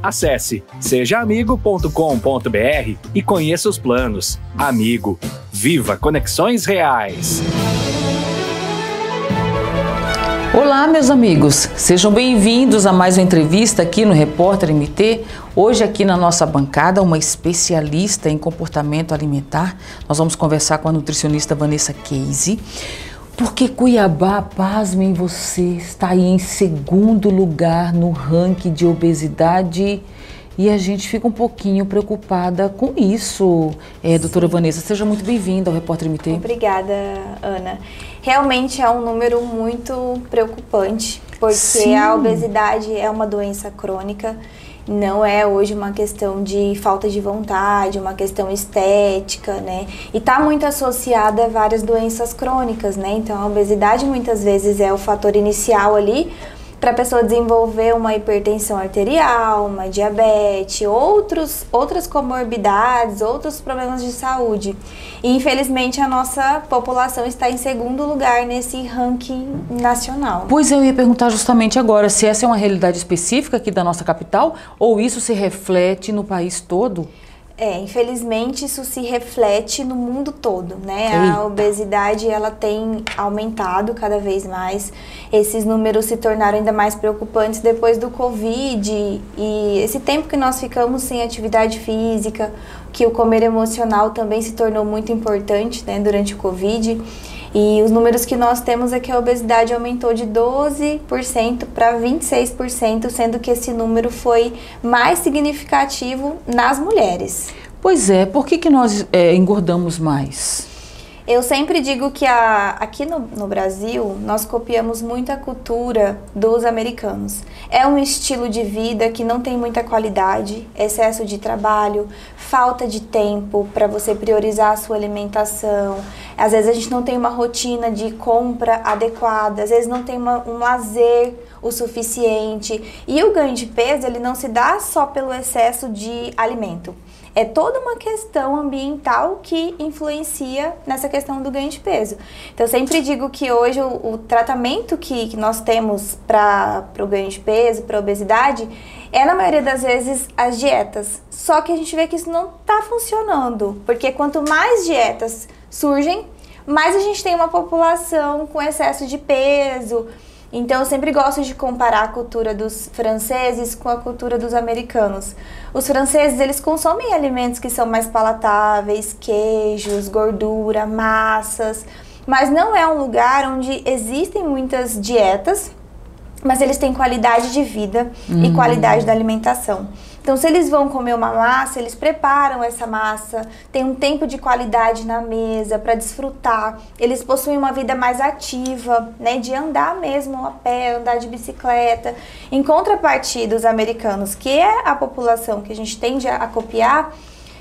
Acesse sejaamigo.com.br e conheça os planos. Amigo, viva Conexões Reais! Olá, meus amigos, sejam bem-vindos a mais uma entrevista aqui no Repórter MT. Hoje aqui na nossa bancada, uma especialista em comportamento alimentar. Nós vamos conversar com a nutricionista Vanessa Casey, porque Cuiabá, pasmem você, está aí em segundo lugar no ranking de obesidade e a gente fica um pouquinho preocupada com isso. Doutora Vanessa, seja muito bem-vinda ao Repórter MT. Obrigada, Ana. Realmente é um número muito preocupante, porque Sim. A obesidade é uma doença crônica, não é hoje uma questão de falta de vontade, uma questão estética, né? E está muito associada a várias doenças crônicas, né? Então a obesidade muitas vezes é o fator inicial ali para a pessoa desenvolver uma hipertensão arterial, uma diabetes, outras comorbidades, outros problemas de saúde. E infelizmente a nossa população está em segundo lugar nesse ranking nacional. Pois eu ia perguntar justamente agora se essa é uma realidade específica aqui da nossa capital ou isso se reflete no país todo? Infelizmente isso se reflete no mundo todo, né? Eita. A obesidade, ela tem aumentado cada vez mais. Esses números se tornaram ainda mais preocupantes depois do Covid e esse tempo que nós ficamos sem atividade física, que o comer emocional também se tornou muito importante, né, durante o Covid. E os números que nós temos é que a obesidade aumentou de 12% para 26%, sendo que esse número foi mais significativo nas mulheres. Pois é, por que nós engordamos mais? Eu sempre digo que aqui no Brasil, nós copiamos muita cultura dos americanos. É um estilo de vida que não tem muita qualidade, excesso de trabalho, falta de tempo para você priorizar a sua alimentação. Às vezes a gente não tem uma rotina de compra adequada, às vezes não tem um lazer o suficiente. E o ganho de peso, ele não se dá só pelo excesso de alimento. É toda uma questão ambiental que influencia nessa questão do ganho de peso. Então, eu sempre digo que hoje o tratamento que nós temos para o ganho de peso, para a obesidade, é na maioria das vezes as dietas. Só que a gente vê que isso não está funcionando, porque quanto mais dietas surgem, mais a gente tem uma população com excesso de peso. Então eu sempre gosto de comparar a cultura dos franceses com a cultura dos americanos. Os franceses, eles consomem alimentos que são mais palatáveis, queijos, gordura, massas, mas não é um lugar onde existem muitas dietas, mas eles têm qualidade de vida e qualidade da alimentação. Então, se eles vão comer uma massa, eles preparam essa massa, tem um tempo de qualidade na mesa para desfrutar. Eles possuem uma vida mais ativa, né, de andar mesmo a pé, andar de bicicleta. Em contrapartida, os americanos, que é a população que a gente tende a copiar,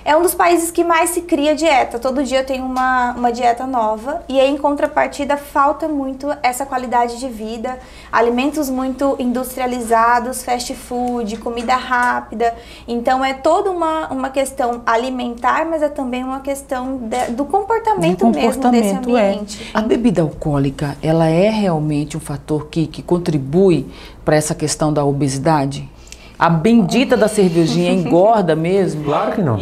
é um dos países que mais se cria dieta. Todo dia tem uma dieta nova e aí, em contrapartida, falta muito essa qualidade de vida, alimentos muito industrializados, fast food, comida rápida. Então é toda uma questão alimentar, mas é também uma questão do comportamento mesmo desse ambiente. A bebida alcoólica, ela é realmente um fator que contribui para essa questão da obesidade? A bendita da cervejinha engorda mesmo? Claro que não.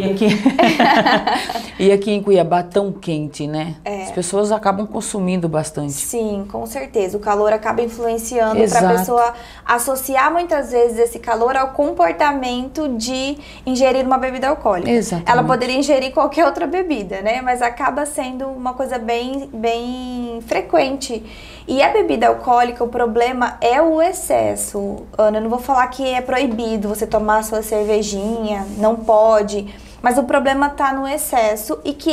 E aqui em Cuiabá tão quente, né? As pessoas acabam consumindo bastante. Sim, com certeza. O calor acaba influenciando para Exato. a pessoa associar muitas vezes esse calor ao comportamento de ingerir uma bebida alcoólica. Exatamente. Ela poderia ingerir qualquer outra bebida, né? Mas acaba sendo uma coisa bem frequente. E a bebida alcoólica, o problema é o excesso. Ana, eu não vou falar que é proibido você tomar a sua cervejinha, não pode, mas o problema está no excesso e que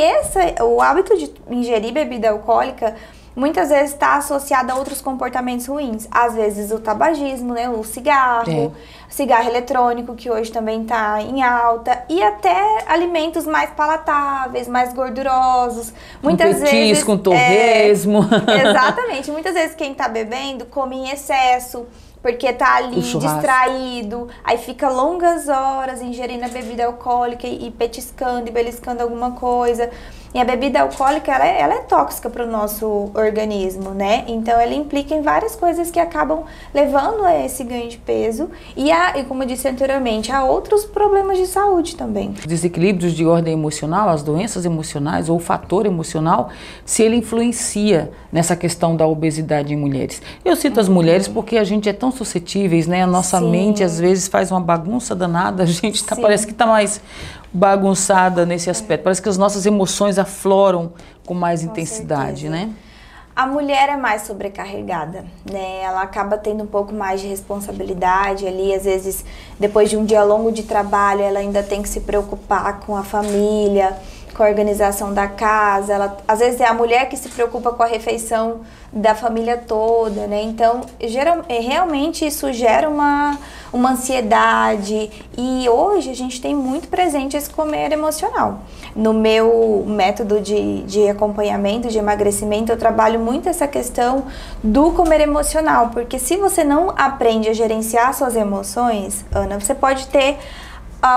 o hábito de ingerir bebida alcoólica muitas vezes está associado a outros comportamentos ruins. Às vezes o tabagismo, né, o cigarro, cigarro eletrônico, que hoje também está em alta, e até alimentos mais palatáveis, mais gordurosos. Muitas vezes com torresmo. Exatamente. Muitas vezes quem está bebendo come em excesso, porque tá ali distraído, aí fica longas horas ingerindo a bebida alcoólica e petiscando e beliscando alguma coisa. E a bebida alcoólica, ela é tóxica para o nosso organismo, né? Então, ela implica em várias coisas que acabam levando a esse ganho de peso e como eu disse anteriormente, há outros problemas de saúde também. Desequilíbrios de ordem emocional, as doenças emocionais ou o fator emocional, se ele influencia nessa questão da obesidade em mulheres. Eu cito as mulheres porque a gente é tão suscetíveis, né? A nossa mente às vezes faz uma bagunça danada, a gente parece que está mais bagunçada nesse aspecto. Parece que as nossas emoções afloram com mais intensidade, né? A mulher é mais sobrecarregada, né? Ela acaba tendo um pouco mais de responsabilidade ali, às vezes depois de um dia longo de trabalho, ela ainda tem que se preocupar com a família, com a organização da casa. Às vezes é a mulher que se preocupa com a refeição da família toda, né? Então, realmente isso gera uma ansiedade, e hoje a gente tem muito presente esse comer emocional. No meu método de acompanhamento, de emagrecimento, eu trabalho muito essa questão do comer emocional, porque se você não aprende a gerenciar suas emoções, Ana, você pode ter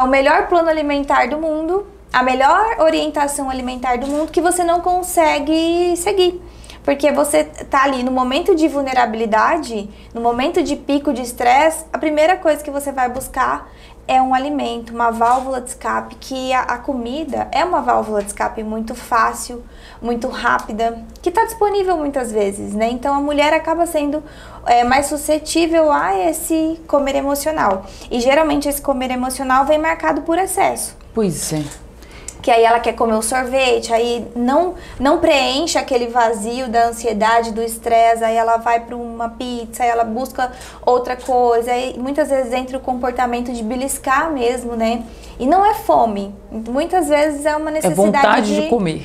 o melhor plano alimentar do mundo, a melhor orientação alimentar do mundo, que você não consegue seguir. Porque você tá ali no momento de vulnerabilidade, no momento de pico de estresse, a primeira coisa que você vai buscar é um alimento, uma válvula de escape, que a comida é uma válvula de escape muito fácil, muito rápida, que está disponível muitas vezes, né? Então a mulher acaba sendo mais suscetível a esse comer emocional. E geralmente esse comer emocional vem marcado por excesso. Pois é. Que aí ela quer comer um sorvete, aí não preenche aquele vazio da ansiedade, do estresse, aí ela vai para uma pizza, aí ela busca outra coisa, aí muitas vezes entra o comportamento de beliscar mesmo, né? E não é fome, muitas vezes é uma necessidade é vontade de comer.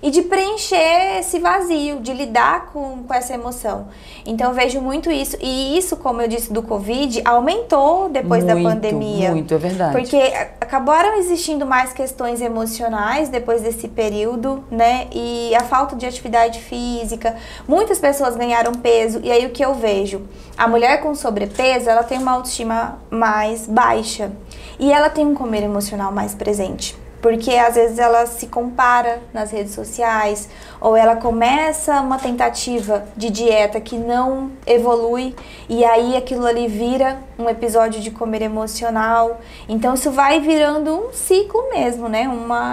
E de preencher esse vazio, de lidar com essa emoção. Então eu vejo muito isso, e isso, como eu disse, do Covid, aumentou depois da pandemia. Muito, é verdade. Porque acabaram existindo mais questões emocionais depois desse período, né? E a falta de atividade física, muitas pessoas ganharam peso, e aí o que eu vejo? A mulher com sobrepeso, ela tem uma autoestima mais baixa, e ela tem um comer emocional mais presente. Porque às vezes ela se compara nas redes sociais, ou ela começa uma tentativa de dieta que não evolui, e aí aquilo ali vira um episódio de comer emocional. Então isso vai virando um ciclo mesmo, né?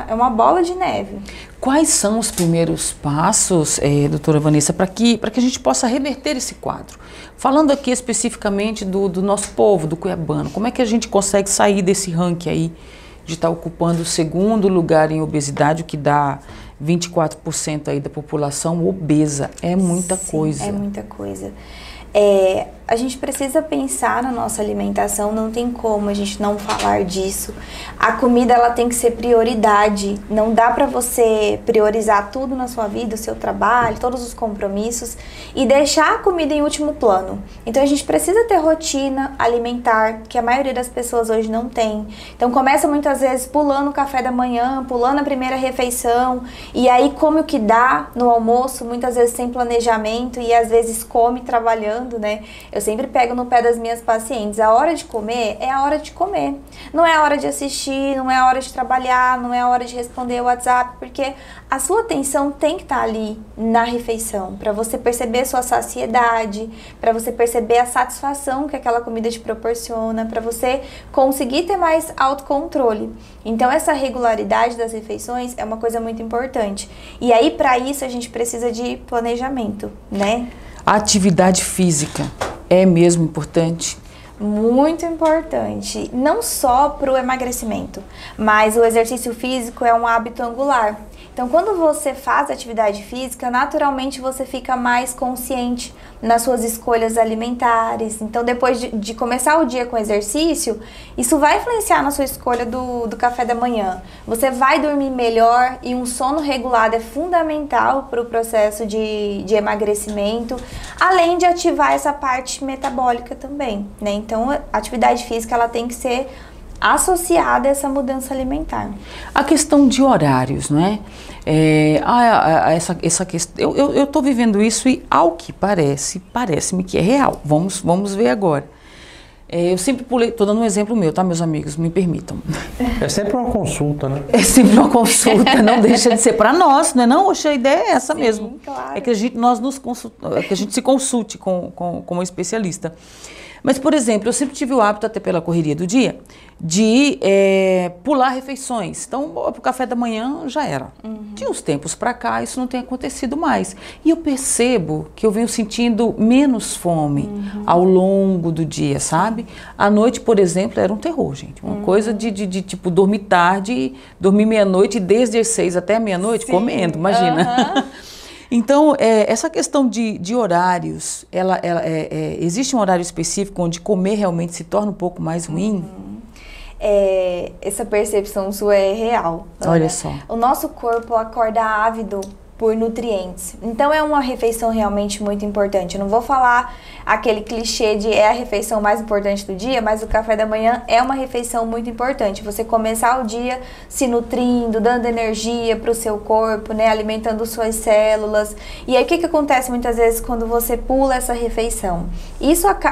É uma bola de neve. Quais são os primeiros passos, doutora Vanessa, para que a gente possa reverter esse quadro? Falando aqui especificamente do nosso povo, do cuiabano, como é que a gente consegue sair desse ranking aí de estar ocupando o segundo lugar em obesidade, o que dá 24% aí da população obesa? É muita coisa. É muita coisa. A gente precisa pensar na nossa alimentação, não tem como a gente não falar disso. A comida, ela tem que ser prioridade, não dá para você priorizar tudo na sua vida, o seu trabalho, todos os compromissos, e deixar a comida em último plano. Então a gente precisa ter rotina alimentar, que a maioria das pessoas hoje não tem. Então começa muitas vezes pulando o café da manhã, pulando a primeira refeição, e aí come o que dá no almoço, muitas vezes sem planejamento, e às vezes come trabalhando, né? Eu sempre pego no pé das minhas pacientes, a hora de comer é a hora de comer. Não é a hora de assistir, não é a hora de trabalhar, não é a hora de responder o WhatsApp, porque a sua atenção tem que estar ali na refeição, para você perceber sua saciedade, para você perceber a satisfação que aquela comida te proporciona, para você conseguir ter mais autocontrole. Então essa regularidade das refeições é uma coisa muito importante. E aí para isso a gente precisa de planejamento, né? A atividade física é mesmo importante? Muito importante, não só para o emagrecimento, mas o exercício físico é um hábito angular. Então, quando você faz atividade física, naturalmente você fica mais consciente nas suas escolhas alimentares. Então, depois de começar o dia com exercício, isso vai influenciar na sua escolha do café da manhã. Você vai dormir melhor, e um sono regulado é fundamental para o processo de emagrecimento, além de ativar essa parte metabólica também, né? Então, a atividade física ela tem que ser associada a essa mudança alimentar. A questão de horários, não é? Essa questão, eu estou vivendo isso e, ao que parece-me que é real. Vamos ver agora. Eu sempre pulei, estou dando um exemplo meu, tá, meus amigos? Me permitam. É sempre uma consulta, né? É sempre uma consulta, não deixa de ser para nós, não é não? Oxe, a ideia é essa. Sim, mesmo. Claro. É que a gente se consulte com um especialista. Mas, por exemplo, eu sempre tive o hábito, até pela correria do dia, de pular refeições. Então, o café da manhã já era. De uns tempos para cá, isso não tem acontecido mais. E eu percebo que eu venho sentindo menos fome ao longo do dia, sabe? À noite, por exemplo, era um terror, gente. Uma coisa de tipo, dormir tarde, dormir meia-noite, desde as 6 até a meia-noite, comendo, imagina. Então, essa questão de horários, existe um horário específico onde comer realmente se torna um pouco mais ruim? Essa percepção sua é real. Olha só. O nosso corpo acorda ávido por nutrientes. Então é uma refeição realmente muito importante. Eu não vou falar aquele clichê de é a refeição mais importante do dia, mas o café da manhã é uma refeição muito importante. Você começar o dia se nutrindo, dando energia para o seu corpo, né, alimentando suas células. E aí o que acontece muitas vezes quando você pula essa refeição?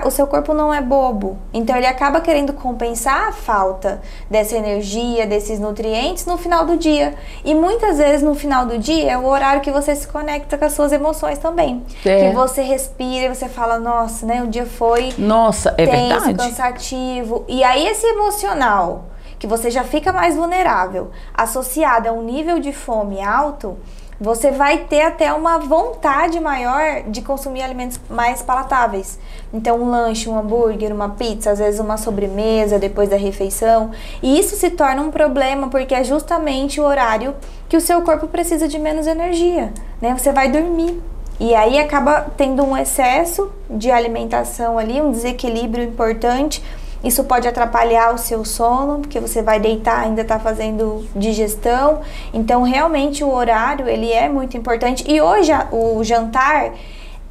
O seu corpo não é bobo, então ele acaba querendo compensar a falta dessa energia, desses nutrientes no final do dia. E muitas vezes no final do dia é o horário que você se conecta com as suas emoções também. Que você respira e você fala, nossa, né, o dia foi tenso, verdade, cansativo. E aí esse emocional, que você já fica mais vulnerável, associado a um nível de fome alto, você vai ter até uma vontade maior de consumir alimentos mais palatáveis. Então, um lanche, um hambúrguer, uma pizza, às vezes uma sobremesa depois da refeição. E isso se torna um problema porque é justamente o horário que o seu corpo precisa de menos energia, né? Você vai dormir. E aí acaba tendo um excesso de alimentação ali, um desequilíbrio importante. Isso pode atrapalhar o seu sono, porque você vai deitar, ainda está fazendo digestão. Então, realmente, o horário, ele é muito importante. E hoje, o jantar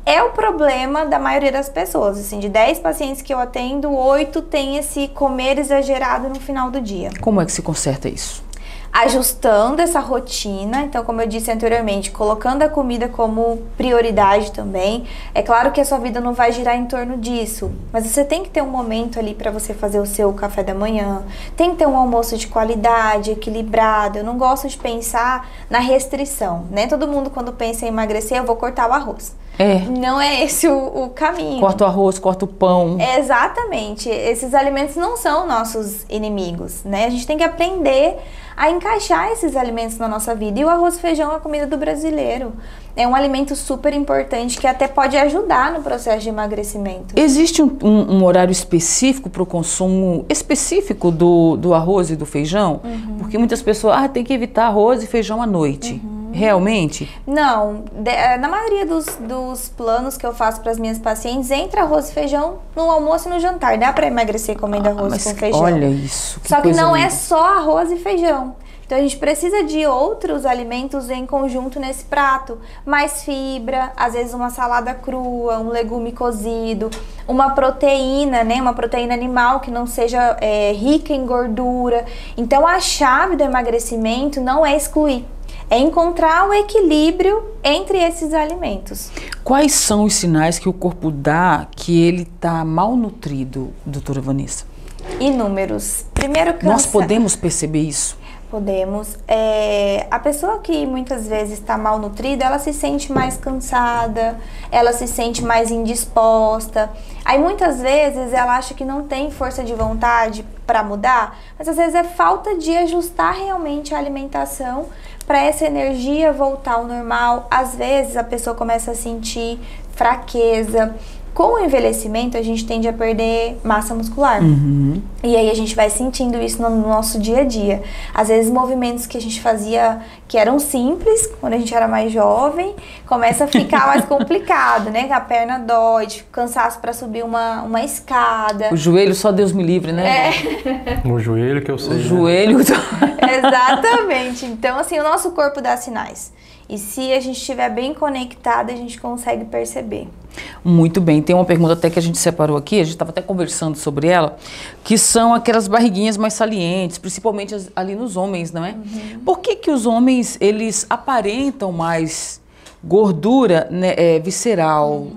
é o problema da maioria das pessoas. Assim, de 10 pacientes que eu atendo, 8 têm esse comer exagerado no final do dia. Como é que se conserta isso? Ajustando essa rotina, então, como eu disse anteriormente, colocando a comida como prioridade também. É claro que a sua vida não vai girar em torno disso, mas você tem que ter um momento ali para você fazer o seu café da manhã, tem que ter um almoço de qualidade, equilibrado. Eu não gosto de pensar na restrição, né? Todo mundo, quando pensa em emagrecer, eu vou cortar o arroz. Não é esse o caminho. Corta o arroz, corta o pão. Exatamente. Esses alimentos não são nossos inimigos, né? A gente tem que aprender a encaixar esses alimentos na nossa vida. E o arroz e feijão é a comida do brasileiro. É um alimento super importante que até pode ajudar no processo de emagrecimento. Existe um horário específico para o consumo específico do arroz e do feijão? Porque muitas pessoas tem que evitar arroz e feijão à noite. Realmente? Não. Na maioria dos planos que eu faço para as minhas pacientes, entra arroz e feijão no almoço e no jantar. Dá para emagrecer comendo arroz com feijão. Olha isso. Só que não é só arroz e feijão. Então a gente precisa de outros alimentos em conjunto nesse prato. Mais fibra, às vezes uma salada crua, um legume cozido, uma proteína, né? Uma proteína animal que não seja rica em gordura. Então a chave do emagrecimento não é excluir. É encontrar o equilíbrio entre esses alimentos. Quais são os sinais que o corpo dá que ele está malnutrido, doutora Vanessa? Inúmeros. Primeiro, cansaço. Nós podemos perceber isso? Podemos. A pessoa que muitas vezes está malnutrida, ela se sente mais cansada, ela se sente mais indisposta. Aí muitas vezes ela acha que não tem força de vontade para mudar, mas às vezes é falta de ajustar realmente a alimentação para essa energia voltar ao normal. Às vezes a pessoa começa a sentir fraqueza. Com o envelhecimento, a gente tende a perder massa muscular. E aí a gente vai sentindo isso no nosso dia a dia. Às vezes movimentos que a gente fazia que eram simples, quando a gente era mais jovem, começa a ficar mais complicado, né? A perna dói, cansaço para subir uma escada. O joelho, só Deus me livre, né? O joelho que eu sei. O joelho. Exatamente. Então, assim, o nosso corpo dá sinais. E se a gente estiver bem conectada, a gente consegue perceber. Muito bem, tem uma pergunta até que a gente separou aqui, a gente estava até conversando sobre ela, que são aquelas barriguinhas mais salientes, principalmente ali nos homens, não é? Por que os homens, eles aparentam mais gordura, né, visceral?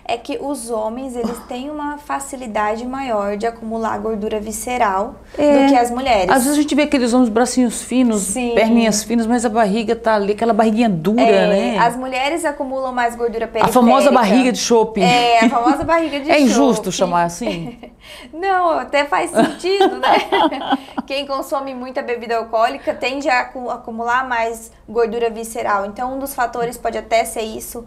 É que os homens, eles têm uma facilidade maior de acumular gordura visceral do que as mulheres. Às vezes a gente vê aqueles homens bracinhos finos, Sim. perninhas finas, mas a barriga tá ali, aquela barriguinha dura, né? As mulheres acumulam mais gordura periférica. A famosa barriga de chope. A famosa barriga de chope. É injusto chamar assim? Não, até faz sentido, né? Quem consome muita bebida alcoólica tende a acumular mais gordura visceral. Então, um dos fatores pode até ser isso.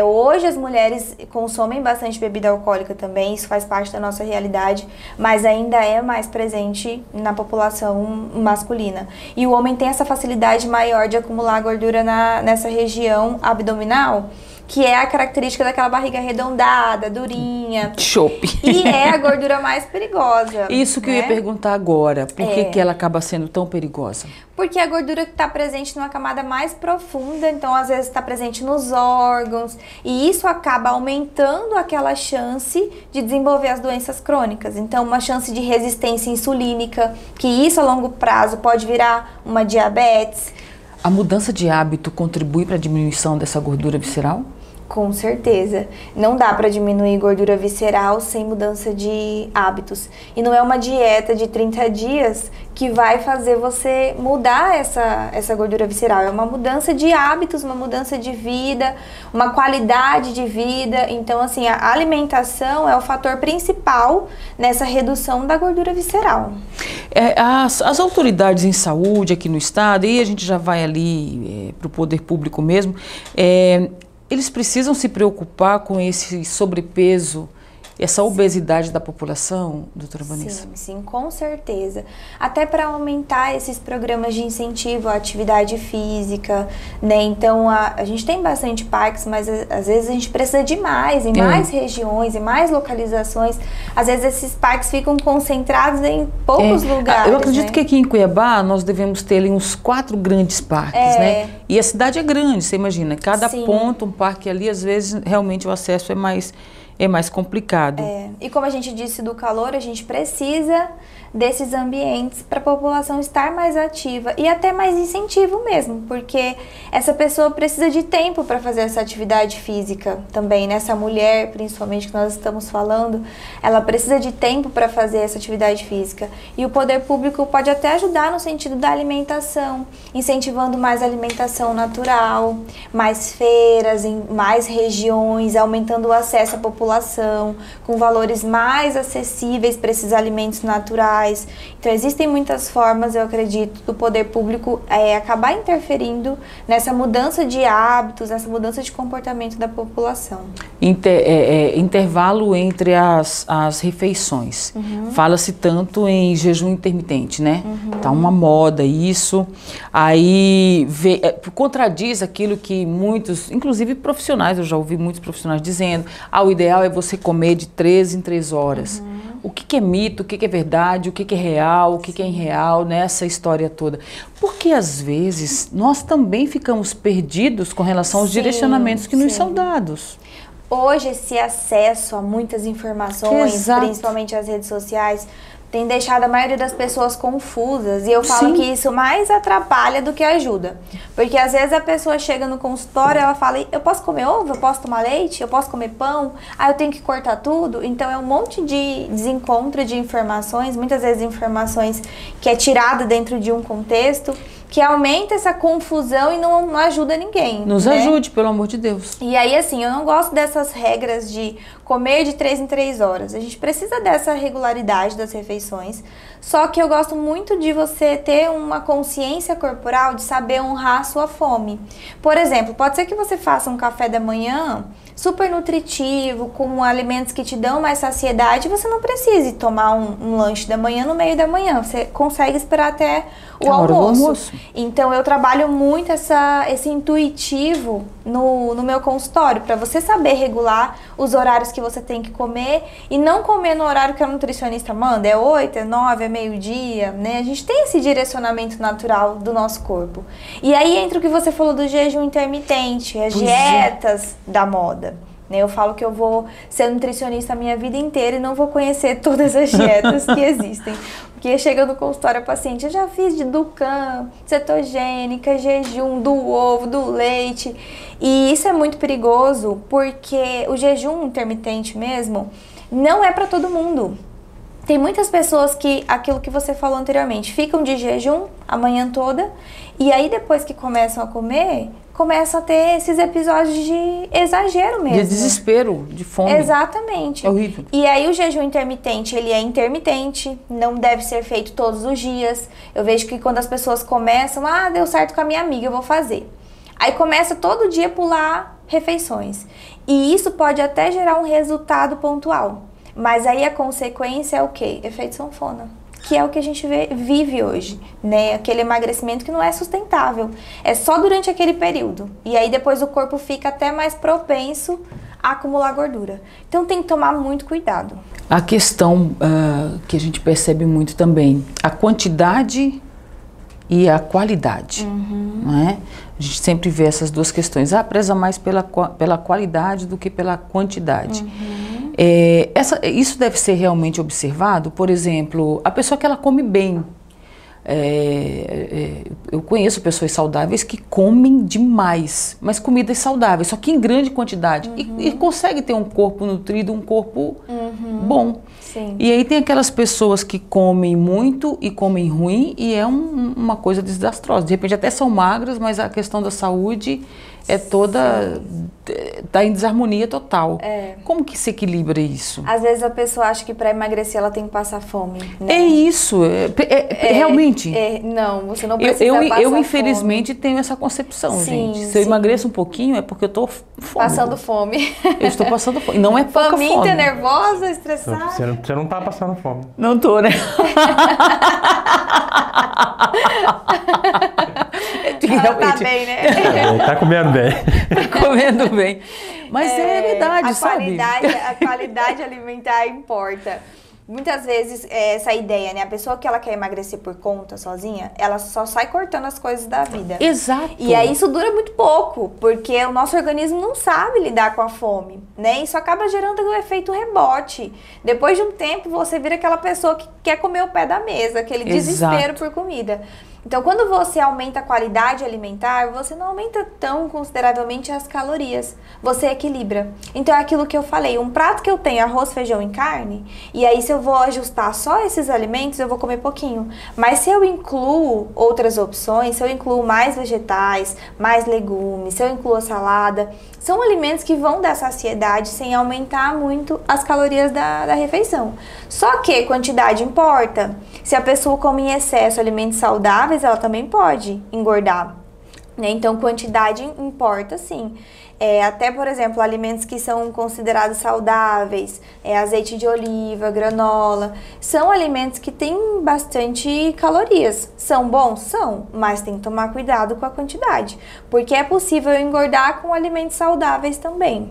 Hoje as mulheres consomem bastante bebida alcoólica também, isso faz parte da nossa realidade, mas ainda é mais presente na população masculina. E o homem tem essa facilidade maior de acumular gordura nessa região abdominal, que é a característica daquela barriga arredondada, durinha. Chope. E é a gordura mais perigosa. Isso que eu ia perguntar agora. Por que ela acaba sendo tão perigosa? Porque a gordura está presente numa camada mais profunda, então às vezes está presente nos órgãos, e isso acaba aumentando aquela chance de desenvolver as doenças crônicas. Então, uma chance de resistência insulínica, que isso a longo prazo pode virar uma diabetes. A mudança de hábito contribui para a diminuição dessa gordura visceral? Com certeza. Não dá para diminuir gordura visceral sem mudança de hábitos. E não é uma dieta de 30 dias que vai fazer você mudar essa gordura visceral. É uma mudança de hábitos, uma mudança de vida, uma qualidade de vida. Então, assim, a alimentação é o fator principal nessa redução da gordura visceral. As autoridades em saúde aqui no estado, e a gente já vai ali para o poder público mesmo, eles precisam se preocupar com esse sobrepeso, essa obesidade da população, doutora Vanessa? Sim, com certeza. Até para aumentar esses programas de incentivo à atividade física, né? Então, a gente tem bastante parques, mas às vezes a gente precisa de mais, em mais regiões, em mais localizações. Às vezes esses parques ficam concentrados em poucos lugares. Eu acredito, né? que aqui em Cuiabá nós devemos ter ali uns 4 grandes parques, né? E a cidade é grande, você imagina, cada ponto, um parque ali, às vezes realmente o acesso é mais complicado. E como a gente disse do calor, a gente precisa desses ambientes para a população estar mais ativa e até mais incentivo mesmo, porque essa pessoa precisa de tempo para fazer essa atividade física também, né? Essa mulher, principalmente, que nós estamos falando, ela precisa de tempo para fazer essa atividade física. E o poder público pode até ajudar no sentido da alimentação, incentivando mais alimentação natural, mais feiras em mais regiões, aumentando o acesso à população, com valores mais acessíveis para esses alimentos naturais. Então, existem muitas formas, eu acredito, do poder público acabar interferindo nessa mudança de hábitos, nessa mudança de comportamento da população. Intervalo entre as refeições. Fala-se tanto em jejum intermitente, né? Tá uma moda isso. Aí contradiz aquilo que muitos, inclusive profissionais, eu já ouvi muitos profissionais dizendo, o ideal é você comer de 3 em 3 horas. O que é mito, o que é verdade, o que é real, o que é irreal, nessa história toda. Porque às vezes nós também ficamos perdidos com relação aos direcionamentos que nos são dados. Hoje esse acesso a muitas informações, principalmente as redes sociais, tem deixado a maioria das pessoas confusas. E eu falo que isso mais atrapalha do que ajuda. Porque às vezes a pessoa chega no consultório e ela fala, eu posso comer ovo? Eu posso tomar leite? Eu posso comer pão? Eu tenho que cortar tudo? Então é um monte de desencontro de informações, muitas vezes informações que é tirada dentro de um contexto, que aumenta essa confusão e não ajuda ninguém. Nos ajude, pelo amor de Deus. E aí, assim, eu não gosto dessas regras de comer de 3 em 3 horas. A gente precisa dessa regularidade das refeições. Só que eu gosto muito de você ter uma consciência corporal de saber honrar a sua fome. Por exemplo, pode ser que você faça um café da manhã super nutritivo, com alimentos que te dão mais saciedade, você não precise tomar um lanche da manhã no meio da manhã. Você consegue esperar até o almoço. Então, eu trabalho muito esse intuitivo no meu consultório, para você saber regular os horários que você tem que comer e não comer no horário que a nutricionista manda, é 8, é 9, é meio-dia, né? A gente tem esse direcionamento natural do nosso corpo. E aí entra o que você falou do jejum intermitente, as dietas da moda. Eu falo que eu vou ser nutricionista a minha vida inteira e não vou conhecer todas as dietas que existem. Porque chega no consultório a paciente, eu já fiz de Dukan, cetogênica, jejum, do ovo, do leite. E isso é muito perigoso porque o jejum intermitente mesmo não é para todo mundo. Tem muitas pessoas que, aquilo que você falou anteriormente, ficam de jejum a manhã toda e aí depois que começam a comer, começam a ter esses episódios de exagero mesmo. De desespero, de fome. Exatamente. É horrível. E aí o jejum intermitente, ele é intermitente, não deve ser feito todos os dias. Eu vejo que quando as pessoas começam, deu certo com a minha amiga, eu vou fazer. Aí começa todo dia a pular refeições. E isso pode até gerar um resultado pontual. Mas aí a consequência é o quê? Efeito sanfona, que é o que a gente vive hoje, né? Aquele emagrecimento que não é sustentável, é só durante aquele período. E aí depois o corpo fica até mais propenso a acumular gordura. Então tem que tomar muito cuidado. A questão que a gente percebe muito também, a quantidade e a qualidade, não é? A gente sempre vê essas duas questões. Preza mais pela qualidade do que pela quantidade. Isso deve ser realmente observado. Por exemplo, a pessoa que ela come bem. Eu conheço pessoas saudáveis que comem demais, mas comidas saudáveis, só que em grande quantidade. E consegue ter um corpo nutrido, um corpo bom. Sim. E aí tem aquelas pessoas que comem muito e comem ruim e é uma coisa desastrosa. De repente até são magras, mas a questão da saúde é toda... está em desarmonia total. Como que se equilibra isso? Às vezes a pessoa acha que para emagrecer ela tem que passar fome, né? É isso, realmente. Não, você não precisa passar eu infelizmente tenho essa concepção, gente. Se eu emagreço um pouquinho é porque eu estou passando fome. Eu estou passando fome. Não é pouca fome. Faminta, nervosa, estressada. Você não tá passando fome. Não tô, né? Tá bem, né? Tá comendo bem. Tá comendo bem. Mas é verdade, sabe? A qualidade alimentar importa. Muitas vezes, essa ideia, né? A pessoa que ela quer emagrecer por conta, sozinha, ela só sai cortando as coisas da vida. Exato. E aí isso dura muito pouco, porque o nosso organismo não sabe lidar com a fome, né? Isso acaba gerando um efeito rebote. Depois de um tempo, você vira aquela pessoa que quer comer o pé da mesa, aquele desespero por comida. Então, quando você aumenta a qualidade alimentar, você não aumenta tão consideravelmente as calorias. Você equilibra. Então, é aquilo que eu falei. Um prato que eu tenho arroz, feijão e carne, e aí se eu vou ajustar só esses alimentos, eu vou comer pouquinho. Mas se eu incluo outras opções, se eu incluo mais vegetais, mais legumes, se eu incluo a salada, são alimentos que vão dar saciedade sem aumentar muito as calorias da refeição. Só que quantidade importa. Se a pessoa come em excesso alimentos saudáveis, ela também pode engordar, né? Então, quantidade importa, sim. Até, por exemplo, alimentos que são considerados saudáveis, azeite de oliva, granola, são alimentos que têm bastante calorias. São bons? São, mas tem que tomar cuidado com a quantidade, porque é possível engordar com alimentos saudáveis também.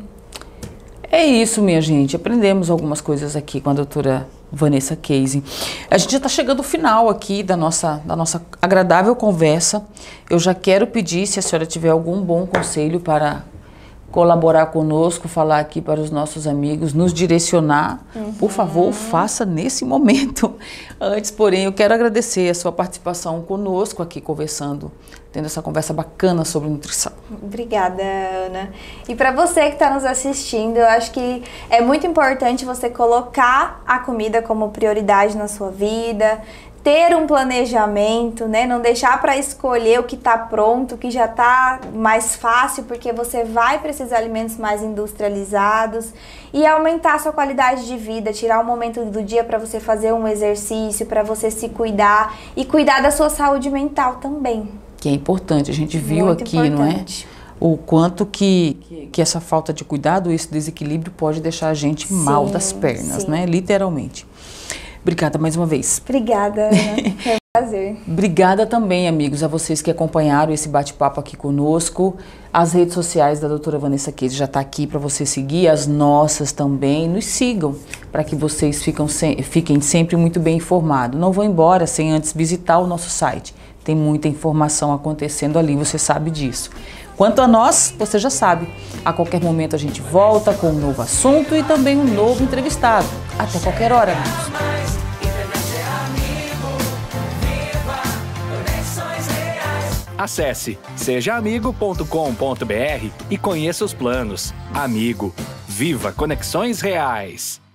É isso, minha gente. Aprendemos algumas coisas aqui com a doutora Vanessa Casey. A gente já está chegando ao final aqui da nossa agradável conversa. Eu já quero pedir, se a senhora tiver algum bom conselho para colaborar conosco, falar aqui para os nossos amigos, nos direcionar, por favor, faça nesse momento. Antes, porém, eu quero agradecer a sua participação conosco aqui conversando, tendo essa conversa bacana sobre nutrição. Obrigada, Ana. E para você que está nos assistindo, eu acho que é muito importante você colocar a comida como prioridade na sua vida, ter um planejamento, né? Não deixar para escolher o que está pronto, o que já está mais fácil, porque você vai precisar de alimentos mais industrializados, e aumentar a sua qualidade de vida, tirar um momento do dia para você fazer um exercício, para você se cuidar e cuidar da sua saúde mental também. Que é importante, a gente viu muito aqui, importante. Não é? O quanto que essa falta de cuidado, esse desequilíbrio pode deixar a gente mal das pernas, né? Literalmente. Obrigada mais uma vez. Obrigada, Ana. Prazer. Obrigada também, amigos, a vocês que acompanharam esse bate-papo aqui conosco. As redes sociais da doutora Vanessa Case já está aqui para você seguir, as nossas também. Nos sigam para que vocês fiquem sempre muito bem informados. Não vão embora sem antes visitar o nosso site. Tem muita informação acontecendo ali, você sabe disso. Quanto a nós, você já sabe, a qualquer momento a gente volta com um novo assunto e também um novo entrevistado. Até qualquer hora, amigos. Acesse sejaamigo.com.br e conheça os planos. Amigo, viva Conexões Reais!